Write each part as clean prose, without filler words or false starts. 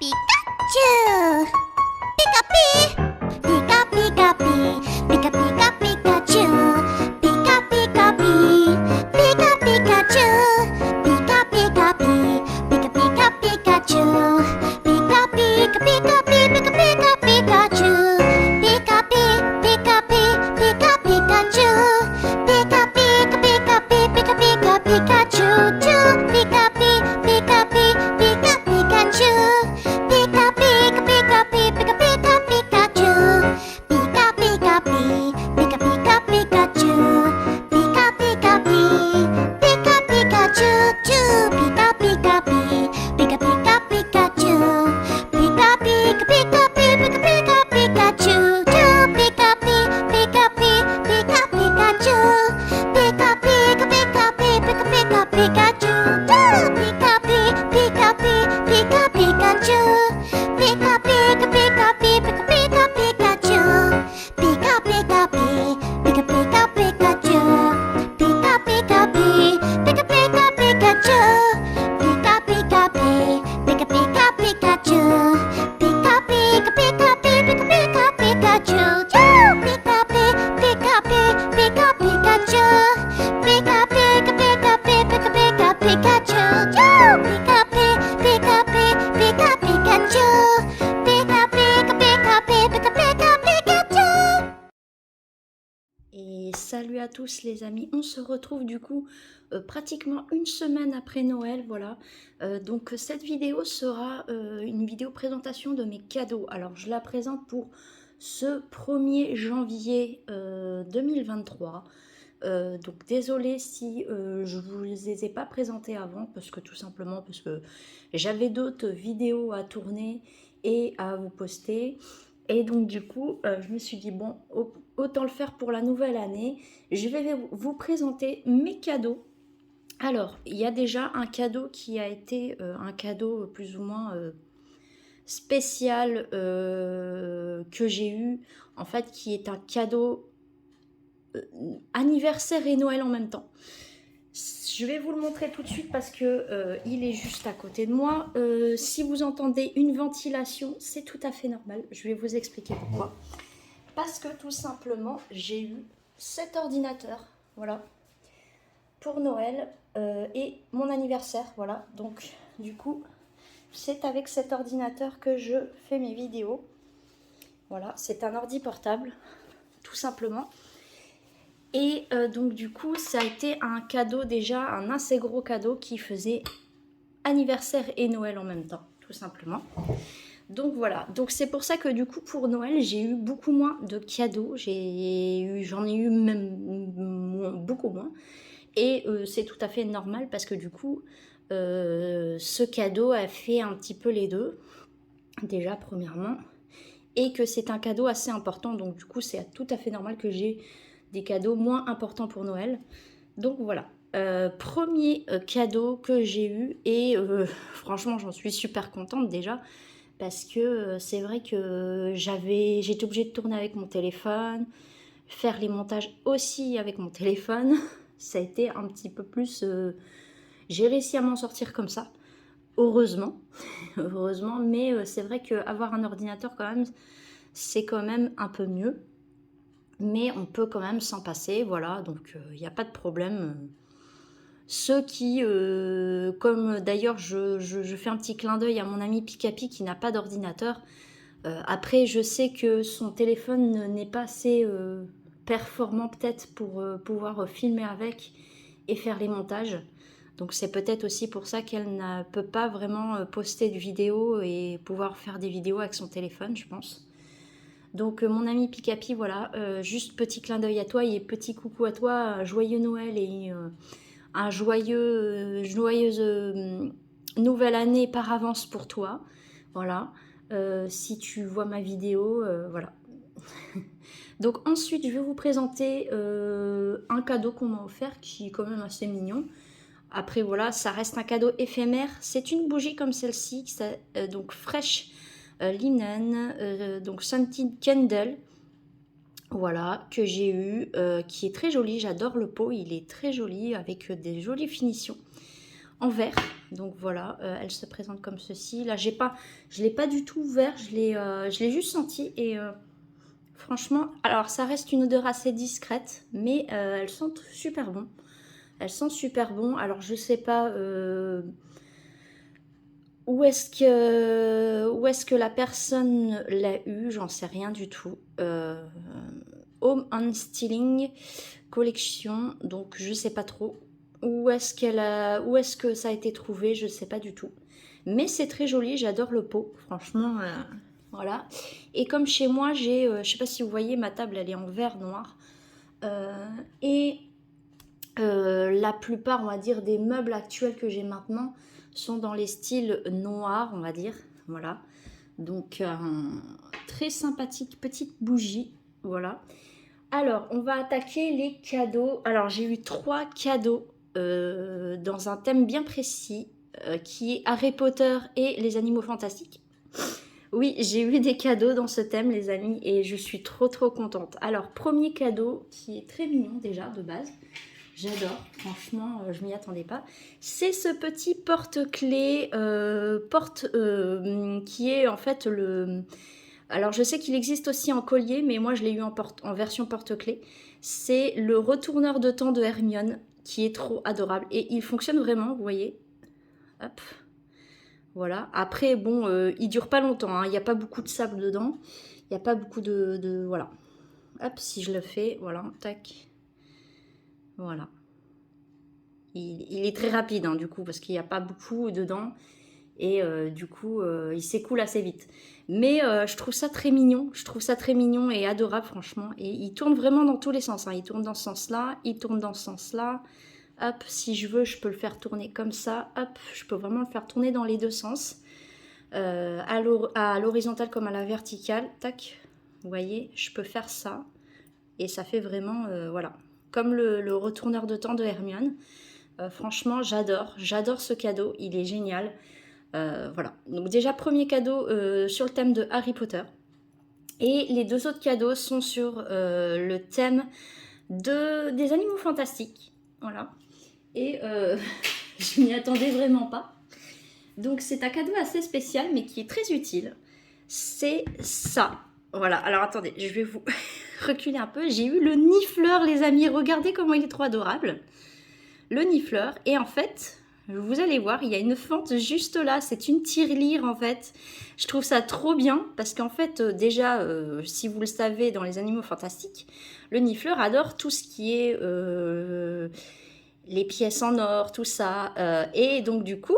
Pikachu! Pika pi! Pika pika pi! Pika pika Pikachu! Pika pika pi! Pika Pikachu! Pika pika pi! Pika pika Pikachu! Pika pika pika pi! Pika pika Pikachu! Pika pi! Pika pi! Pika Pikachu! Pika pika pika pi! Pika pika Pikachu! Pika pi! Pika pi! Pika Pikachu! Pika pika pika pi! Pika pika Pikachu! Pika pika pi! Pika pika Pikachu! Pika pika pi! Pika Pikachu! Pika pika pi! Pika pika Pikachu! Pika pika pika pi! Pika pika Pikachu! Pika pi! Pika pi! Pika Pikachu! Pika pika pika pi! Pika pika Pikachu! Pika pi! Pika pi! Pika Pikachu! Pika pika pika pi! Pika pika Pikachu! Pika pika pi! Pika pika Pikachu! Pika pika pi! Pika pika Pikachu! Pika pika pi! Pika pika Pikachu! Pika pika pika pi! Pika pika Pikachu! Pika pi! Pika pi! Pika Pikachu! Pika pika pika pi! Pika pika Pikachu! Pika pi! Pika pi! Pika Pikachu! Pika pika pika pi! Pika pika Pikachu! Et salut à tous les amis, on se retrouve du coup pratiquement une semaine après Noël, voilà. Donc cette vidéo sera une vidéo présentation de mes cadeaux. Alors je la présente pour ce 1er janvier 2023. Donc désolée si je vous les ai pas présentés avant, parce que tout simplement parce que j'avais d'autres vidéos à tourner et à vous poster. Et donc du coup, je me suis dit, bon, autant le faire pour la nouvelle année. Je vais vous présenter mes cadeaux. Alors, il y a déjà un cadeau qui a été un cadeau plus ou moins spécial que j'ai eu. En fait, qui est un cadeau anniversaire et Noël en même temps. Je vais vous le montrer tout de suite parce que il est juste à côté de moi. Si vous entendez une ventilation, c'est tout à fait normal. Je vais vous expliquer pourquoi. Parce que tout simplement, j'ai eu cet ordinateur, voilà, pour Noël et mon anniversaire, voilà. Donc, du coup, c'est avec cet ordinateur que je fais mes vidéos. Voilà, c'est un ordi portable, tout simplement. Et donc du coup ça a été un cadeau déjà, un assez gros cadeau qui faisait anniversaire et Noël en même temps, tout simplement. Donc voilà, donc c'est pour ça que du coup pour Noël j'ai eu beaucoup moins de cadeaux, j'en ai eu même beaucoup moins. Et c'est tout à fait normal parce que du coup ce cadeau a fait un petit peu les deux, déjà premièrement. Et que c'est un cadeau assez important, donc du coup c'est tout à fait normal que j'ai des cadeaux moins importants pour Noël. Donc voilà, premier cadeau que j'ai eu et franchement j'en suis super contente déjà parce que c'est vrai que j'étais obligée de tourner avec mon téléphone, faire les montages aussi avec mon téléphone. Ça a été un petit peu plus... j'ai réussi à m'en sortir comme ça, heureusement. Heureusement, mais c'est vrai qu'avoir un ordinateur quand même, c'est quand même un peu mieux. Mais on peut quand même s'en passer, voilà, donc il n'y a pas de problème. Ceux qui, comme d'ailleurs je fais un petit clin d'œil à mon ami Pikapi qui n'a pas d'ordinateur, après je sais que son téléphone n'est pas assez performant peut-être pour pouvoir filmer avec et faire les montages. Donc c'est peut-être aussi pour ça qu'elle ne peut pas vraiment poster de vidéos et pouvoir faire des vidéos avec son téléphone, je pense. Donc mon ami Pikapi, voilà, juste petit clin d'œil à toi et petit coucou à toi, joyeux Noël et un joyeuse nouvelle année par avance pour toi, voilà, si tu vois ma vidéo, voilà. Donc ensuite je vais vous présenter un cadeau qu'on m'a offert qui est quand même assez mignon. Après voilà, ça reste un cadeau éphémère, c'est une bougie comme celle-ci, donc Fresh Linen, donc Scented Candle, voilà, que j'ai eu, qui est très joli. J'adore le pot, il est très joli avec des jolies finitions en verre. Donc voilà, elle se présente comme ceci. Là, je ne l'ai pas du tout ouvert, je l'ai juste senti et franchement, alors ça reste une odeur assez discrète, mais elles sentent super bon. Elles sentent super bon. Alors je sais pas où est-ce que la personne l'a eu, j'en sais rien du tout. Home and Styling Collection, donc je sais pas trop. Où est-ce que ça a été trouvé, je sais pas du tout. Mais c'est très joli, j'adore le pot, franchement, voilà. Et comme chez moi, je sais pas si vous voyez, ma table, elle est en verre noir. Et la plupart, on va dire, des meubles actuels que j'ai maintenant sont dans les styles noirs, on va dire, voilà. Donc, très sympathique petite bougie, voilà. Alors, on va attaquer les cadeaux. Alors, j'ai eu 3 cadeaux dans un thème bien précis qui est Harry Potter et les animaux fantastiques. Oui, j'ai eu des cadeaux dans ce thème, les amis, et je suis trop contente. Alors, premier cadeau qui est très mignon déjà de base. J'adore, franchement, je m'y attendais pas. C'est ce petit porte-clés, qui est en fait le... Alors, je sais qu'il existe aussi en collier, mais moi, je l'ai eu en version porte-clés. C'est le retourneur de temps de Hermione, qui est trop adorable. Et il fonctionne vraiment, vous voyez. Hop. Voilà. Après, bon, il dure pas longtemps, hein. Il n'y a pas beaucoup de sable dedans. Il n'y a pas beaucoup de... Voilà. Hop, si je le fais, voilà, tac. Voilà. Il est très rapide, hein, du coup, parce qu'il n'y a pas beaucoup dedans. Et du coup, il s'écoule assez vite. Mais je trouve ça très mignon. Je trouve ça très mignon et adorable, franchement. Et il tourne vraiment dans tous les sens, hein. Il tourne dans ce sens-là, il tourne dans ce sens-là. Hop, si je veux, je peux le faire tourner comme ça. Hop, je peux vraiment le faire tourner dans les deux sens. À l'horizontale comme à la verticale. Tac, vous voyez, je peux faire ça. Et ça fait vraiment, voilà, comme le retourneur de temps de Hermione. Franchement, j'adore ce cadeau, il est génial. Voilà, donc déjà premier cadeau sur le thème de Harry Potter. Et les 2 autres cadeaux sont sur le thème des animaux fantastiques. Voilà. Et je m'y attendais vraiment pas. Donc c'est un cadeau assez spécial mais qui est très utile. C'est ça. Voilà, alors attendez, je vais vous reculer un peu. J'ai eu le nifleur, les amis. Regardez comment il est trop adorable. Le nifleur. Et en fait, vous allez voir, il y a une fente juste là. C'est une tirelire en fait. Je trouve ça trop bien parce qu'en fait, déjà, si vous le savez, dans les animaux fantastiques, le nifleur adore tout ce qui est les pièces en or, tout ça. Et donc du coup,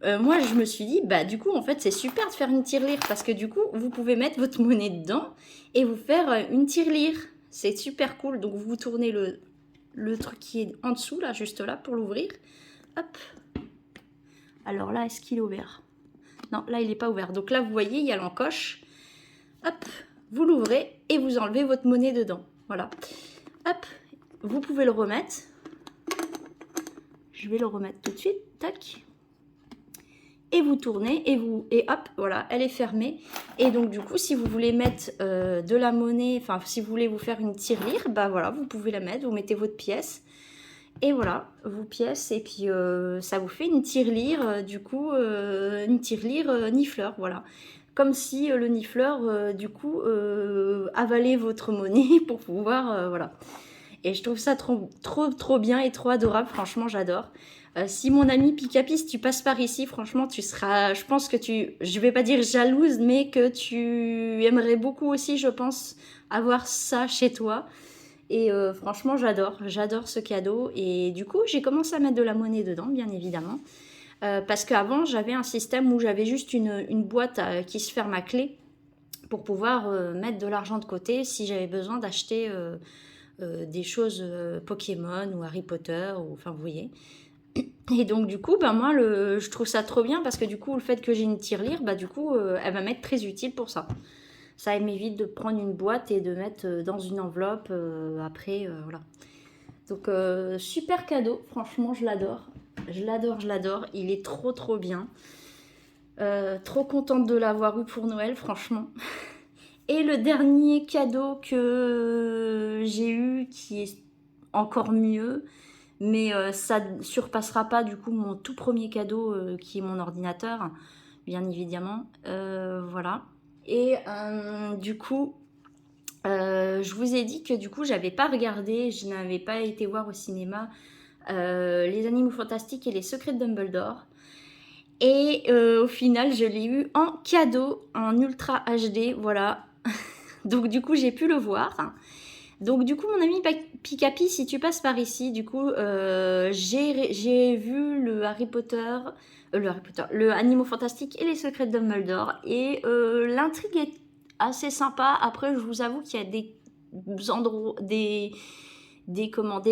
moi je me suis dit, bah du coup en fait c'est super de faire une tirelire parce que du coup vous pouvez mettre votre monnaie dedans et vous faire une tirelire. C'est super cool. Donc vous tournez le truc qui est en dessous là, juste là pour l'ouvrir. Hop. Alors là, est-ce qu'il est ouvert? Non, là il n'est pas ouvert. Donc là vous voyez, il y a l'encoche. Hop, vous l'ouvrez et vous enlevez votre monnaie dedans. Voilà. Hop, vous pouvez le remettre. Je vais le remettre tout de suite. Tac. Et vous tournez et hop, voilà, elle est fermée. Et donc du coup, si vous voulez mettre de la monnaie, enfin si vous voulez vous faire une tirelire, bah voilà, vous pouvez la mettre, vous mettez votre pièce. Et voilà, vos pièces, et puis ça vous fait une tirelire, du coup, une tirelire nifleur, voilà. Comme si le nifleur, du coup, avalait votre monnaie pour pouvoir, voilà. Et je trouve ça trop bien et trop adorable, franchement, j'adore. Si mon ami Picapi, si tu passes par ici, franchement, tu seras, je pense que je vais pas dire jalouse, mais que tu aimerais beaucoup aussi, je pense, avoir ça chez toi. Et franchement, j'adore ce cadeau. Et du coup, j'ai commencé à mettre de la monnaie dedans, bien évidemment. Parce qu'avant, j'avais un système où j'avais juste une boîte qui se ferme à clé pour pouvoir mettre de l'argent de côté si j'avais besoin d'acheter des choses Pokémon ou Harry Potter, ou, enfin, vous voyez. Et donc, du coup, ben, moi, je trouve ça trop bien parce que du coup, le fait que j'ai une tirelire, bah, du coup, elle va m'être très utile pour ça. Ça m'évite de prendre une boîte et de mettre dans une enveloppe après, voilà. Donc, super cadeau. Franchement, je l'adore. Je l'adore. Il est trop bien. Trop contente de l'avoir eu pour Noël, franchement. Et le dernier cadeau que j'ai eu, qui est encore mieux, Mais ça ne surpassera pas du coup mon tout premier cadeau qui est mon ordinateur, bien évidemment. Voilà. Et du coup, je vous ai dit que du coup, j'avais pas regardé, je n'avais pas été voir au cinéma Les Animaux Fantastiques et les Secrets de Dumbledore. Et au final, je l'ai eu en cadeau, en Ultra HD, voilà. Donc du coup, j'ai pu le voir. Donc du coup, mon ami Pikapi, si tu passes par ici, du coup, j'ai vu le Harry Potter, le Animaux Fantastiques et les Secrets de Dumbledore. Et l'intrigue est assez sympa. Après, je vous avoue qu'il y a des endroits, des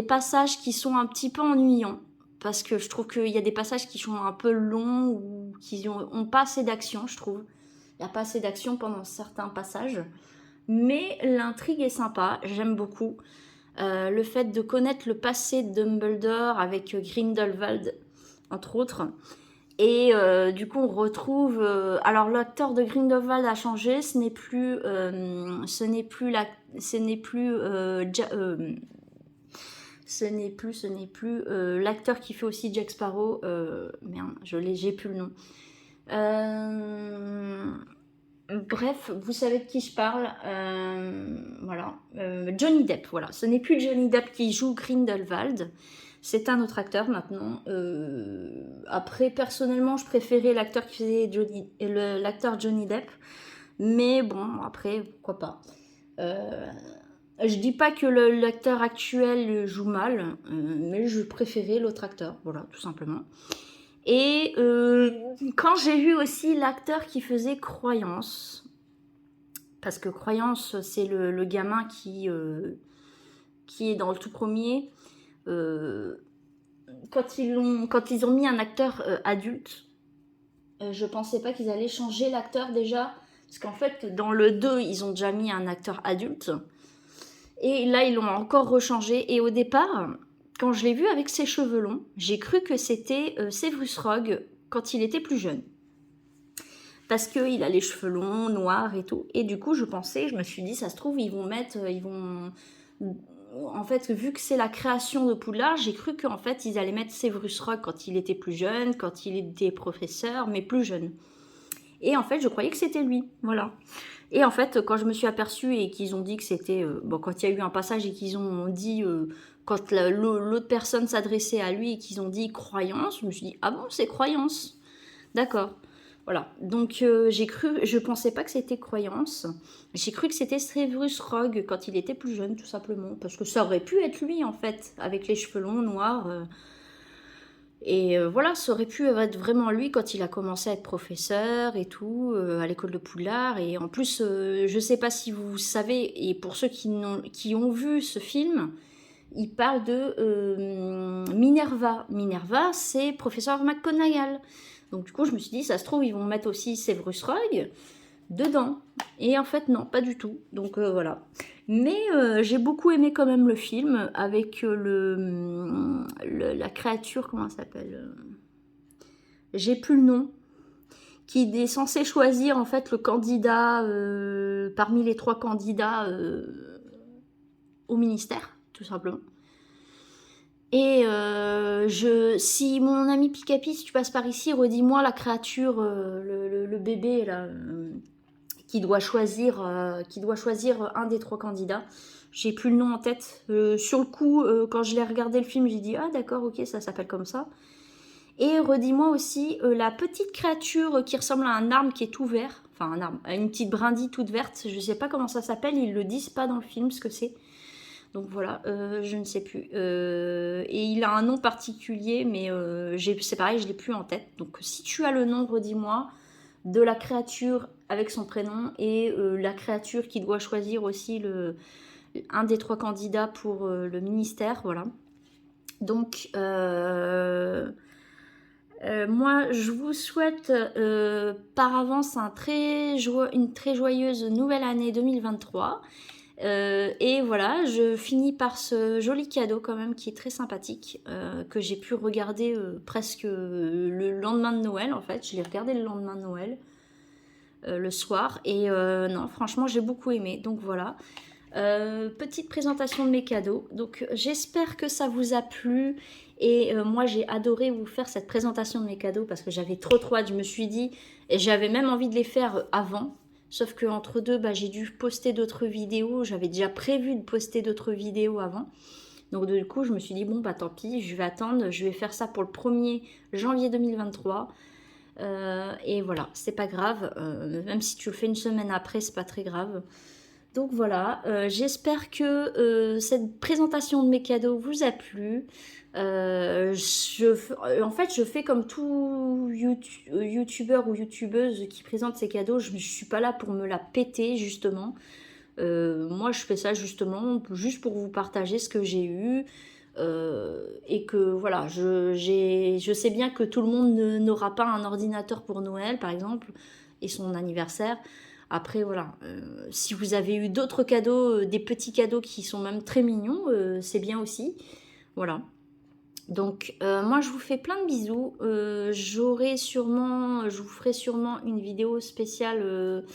passages qui sont un petit peu ennuyants. Parce que je trouve qu'il y a des passages qui sont un peu longs ou qui ont pas assez d'action, je trouve. Il n'y a pas assez d'action pendant certains passages. Mais l'intrigue est sympa, j'aime beaucoup. Le fait de connaître le passé de Dumbledore avec Grindelwald, entre autres. Et du coup, on retrouve... alors, l'acteur de Grindelwald a changé. Ce n'est plus... l'acteur qui fait aussi Jack Sparrow. Merde, j'ai plus le nom. Bref, vous savez de qui je parle. Voilà. Johnny Depp, voilà. Ce n'est plus Johnny Depp qui joue Grindelwald. C'est un autre acteur maintenant. Après, personnellement, je préférais l'acteur qui faisait l'acteur Johnny Depp. Mais bon, après, pourquoi pas. Je dis pas que l'acteur actuel joue mal, mais je préférais l'autre acteur, voilà, tout simplement. Et quand j'ai vu aussi l'acteur qui faisait Croyance, parce que Croyance, c'est le gamin qui est dans le tout premier, quand ils ont mis un acteur adulte, je pensais pas qu'ils allaient changer l'acteur déjà, parce qu'en fait, dans le 2, ils ont déjà mis un acteur adulte, et là, ils l'ont encore rechangé, et au départ... Quand je l'ai vu avec ses cheveux longs, j'ai cru que c'était Severus Rogue quand il était plus jeune. Parce qu'il a les cheveux longs, noirs et tout. Et du coup, je me suis dit, ça se trouve, en fait, vu que c'est la création de Poudlard, j'ai cru qu'en fait, ils allaient mettre Severus Rogue quand il était plus jeune, quand il était professeur, mais plus jeune. Et en fait, je croyais que c'était lui, voilà. Et en fait, quand je me suis aperçue et qu'ils ont dit que c'était... quand il y a eu un passage et qu'ils ont dit... quand l'autre personne s'adressait à lui et qu'ils ont dit croyance, je me suis dit, ah bon, c'est croyance. D'accord. Voilà. Donc, je pensais pas que c'était croyance. J'ai cru que c'était Severus Rogue quand il était plus jeune, tout simplement. Parce que ça aurait pu être lui, en fait, avec les cheveux longs, noirs. Voilà, ça aurait pu être vraiment lui quand il a commencé à être professeur et tout, à l'école de Poudlard. Et en plus, je sais pas si vous savez, et pour ceux qui ont vu ce film, il parle de Minerva. Minerva, c'est professeur McGonagall. Donc du coup, je me suis dit, ça se trouve, ils vont mettre aussi Severus Rogue dedans. Et en fait, non, pas du tout. Donc voilà. Mais j'ai beaucoup aimé quand même le film avec la créature, comment ça s'appelle j'ai plus le nom. Qui est censé choisir en fait le candidat parmi les 3 candidats au ministère, tout simplement. Et si mon ami Pikapi, si tu passes par ici, redis-moi la créature, le bébé là, qui doit choisir un des 3 candidats. J'ai plus le nom en tête. Sur le coup, quand je l'ai regardé le film, j'ai dit ah d'accord, ok, ça s'appelle comme ça. Et redis-moi aussi la petite créature qui ressemble à un arbre qui est tout vert, enfin un arbre, une petite brindille toute verte. Je sais pas comment ça s'appelle, ils le disent pas dans le film ce que c'est. Donc voilà, je ne sais plus. Et il a un nom particulier, mais c'est pareil, je ne l'ai plus en tête. Donc si tu as le nom, redis-moi, de la créature avec son prénom et la créature qui doit choisir aussi un des 3 candidats pour le ministère. Voilà. Donc, moi, je vous souhaite par avance une très joyeuse nouvelle année 2023. Et voilà, je finis par ce joli cadeau quand même qui est très sympathique, que j'ai pu regarder presque le lendemain de Noël en fait. Je l'ai regardé le lendemain de Noël, le soir, et non, franchement j'ai beaucoup aimé, donc voilà. Petite présentation de mes cadeaux. Donc j'espère que ça vous a plu. Et moi j'ai adoré vous faire cette présentation de mes cadeaux parce que j'avais trop hâte. Je me suis dit, et j'avais même envie de les faire avant. Sauf que entre deux, bah, j'ai dû poster d'autres vidéos. J'avais déjà prévu de poster d'autres vidéos avant. Donc du coup, je me suis dit, bon, bah tant pis, je vais attendre. Je vais faire ça pour le 1er janvier 2023. Et voilà, c'est pas grave. Même si tu le fais une semaine après, c'est pas très grave. Donc voilà, j'espère que cette présentation de mes cadeaux vous a plu. En fait, je fais comme tout youtubeur ou youtubeuse qui présente ses cadeaux. Je ne suis pas là pour me la péter, justement. Moi, je fais ça justement juste pour vous partager ce que j'ai eu. Et que voilà, je sais bien que tout le monde n'aura pas un ordinateur pour Noël, par exemple, et son anniversaire. Après, voilà, si vous avez eu d'autres cadeaux, des petits cadeaux qui sont même très mignons, c'est bien aussi. Voilà. Donc, moi, je vous fais plein de bisous. Je vous ferai sûrement une vidéo spéciale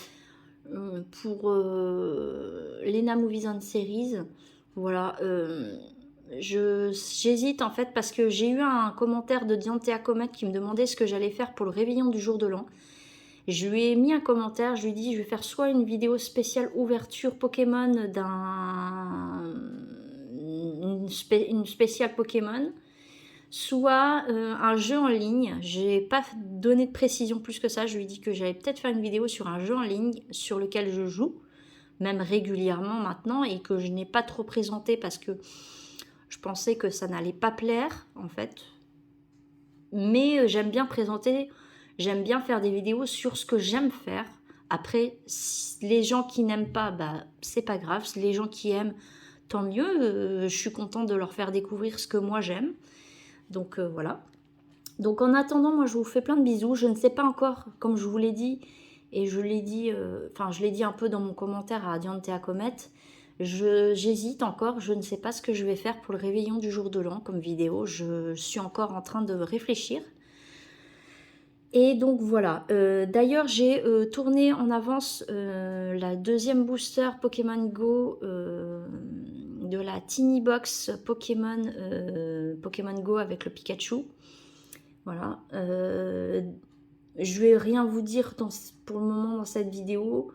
pour Lena Movies and Series. Voilà. J'hésite en fait parce que j'ai eu un commentaire de Diantea Comet qui me demandait ce que j'allais faire pour le réveillon du jour de l'an. Je lui ai mis un commentaire, je lui ai dit je vais faire soit une vidéo spéciale ouverture Pokémon une spéciale Pokémon, soit un jeu en ligne. J'ai pas donné de précision plus que ça, je lui ai dit que j'allais peut-être faire une vidéo sur un jeu en ligne sur lequel je joue, même régulièrement maintenant, et que je n'ai pas trop présenté parce que je pensais que ça n'allait pas plaire en fait. Mais j'aime bien présenter... J'aime bien faire des vidéos sur ce que j'aime faire. Après, les gens qui n'aiment pas, bah, c'est pas grave. Les gens qui aiment, tant mieux. Je suis contente de leur faire découvrir ce que moi j'aime. Donc voilà. Donc en attendant, moi je vous fais plein de bisous. Je ne sais pas encore, comme je vous l'ai dit, et je l'ai dit, je l'ai dit un peu dans mon commentaire à Diantea Comet. J'hésite encore. Je ne sais pas ce que je vais faire pour le réveillon du jour de l'an comme vidéo. Je suis encore en train de réfléchir. Et donc voilà, d'ailleurs j'ai tourné en avance la deuxième booster Pokémon Go de la Tiny Box Pokémon Go avec le Pikachu. Voilà, je vais rien vous dire pour le moment dans cette vidéo.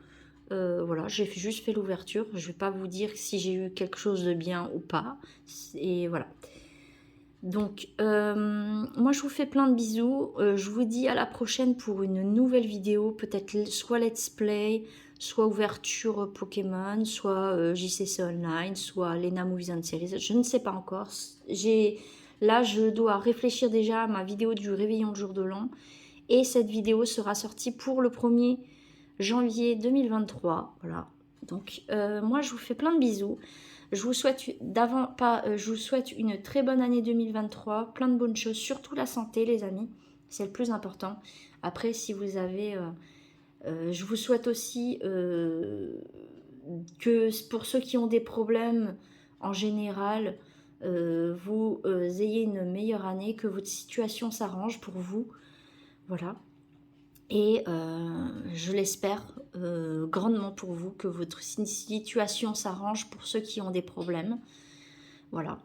Voilà, j'ai juste fait l'ouverture, je vais pas vous dire si j'ai eu quelque chose de bien ou pas. Et voilà. Donc, moi je vous fais plein de bisous. Je vous dis à la prochaine pour une nouvelle vidéo. Peut-être soit let's play, soit ouverture Pokémon, soit JCC Online, soit Lena Movies and Series. Je ne sais pas encore. Là, je dois réfléchir déjà à ma vidéo du réveillon le jour de l'an. Et cette vidéo sera sortie pour le 1er janvier 2023. Voilà. Donc, moi je vous fais plein de bisous. Je vous souhaite une très bonne année 2023, plein de bonnes choses, surtout la santé les amis, c'est le plus important. Après si vous avez, je vous souhaite aussi que pour ceux qui ont des problèmes en général, vous ayez une meilleure année, que votre situation s'arrange pour vous, voilà. Et je l'espère grandement pour vous, que votre situation s'arrange pour ceux qui ont des problèmes. Voilà.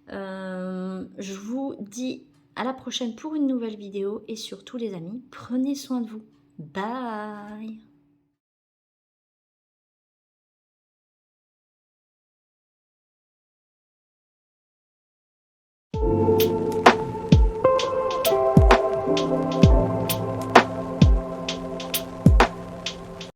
Je vous dis à la prochaine pour une nouvelle vidéo. Et surtout les amis, prenez soin de vous. Bye!